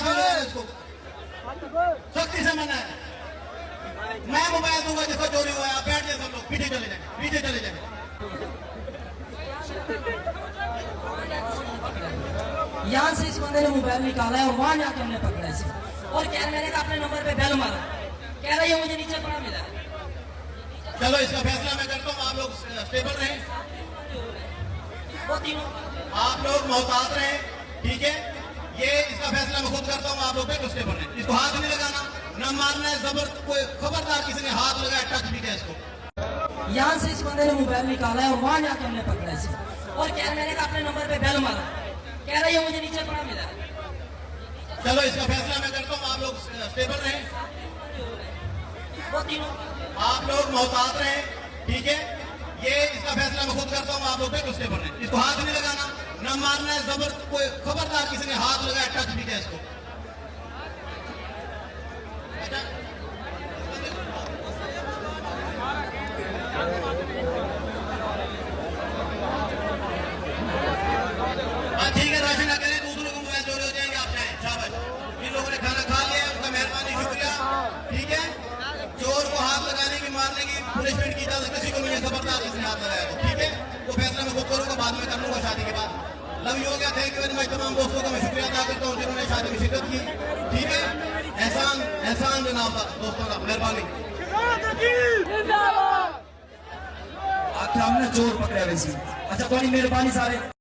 में लगाना इसको, सख्ती से मना है। मैं मोबाइल दूंगा जिसको चोरी हुआ है, आप बैठ जाए सब लोग, पीछे चले जाए, पीछे चले जाए। यहाँ से इस बंदे ने मोबाइल निकाला है और वहां जाके हमने पकड़ा इसे और कह मैंने कहा अपने नंबर पे बेल मारा, कह रहा है मुझे नीचे पड़ा मिला। चलो इसका फैसला मैं करता हूँ, आप लोग स्टेबल रहें, आप लोग मोहतात रहें, ठीक है। ये इसका फैसला मैं खुद करता हूँ, आप लोग पे स्टेबल रहें। इसको हाथ नहीं लगाना, न मारना है, जबर कोई खबरदार किसी ने हाथ लगाया टच भी किया इसको। यहाँ से इस बंदे ने मोबाइल निकाला है और वहां जाके हमने पकड़ा इसे और कह मैंने कहा अपने नंबर पे बेल मारा, कह रहा है मुझे नीचे पड़ा मिला। चलो इसका फैसला मैं करता हूँ, आप लोग स्टेबल रहें, आप लोग मोहतात रहें, ठीक है। ये इसका फैसला मैं खुद करता हूँ, आप लोग पे स्टेबल रहें। इसको हाथ नहीं लगाना, न मारना है, जबर कोई खबरदार किसी ने हाथ लगाया टच भी किया इसको। ठीक है, राशन ना करें, दूसरों को मोबाइल चोरी हो जाएंगे, आप जाएं, शाबाश। जिन लोगों ने खाना खा लिया उनका मेहरबानी, शुक्रिया, ठीक है। चोर को हाथ लगाने की, मारने की पुनिशमेंट की इजाजत किसी को नहीं है, खबरदार किसी ने हाथ लगाया तो, ठीक है। तो फैसला मैं खुद करूंगा, बाद में कर लूंगा शादी के बाद। लव यू हो गया, थैंक यू वेरी मच। तमाम दोस्तों का मैं शुक्रिया अदा करता हूँ जिन्होंने शादी में शिरकत की, ठीक है। एहसान जनाब दोस्तों का, मेहरबानी। आखिर हमने चोर पकड़ा वैसी। अच्छा, बड़ी मेहरबानी सारे।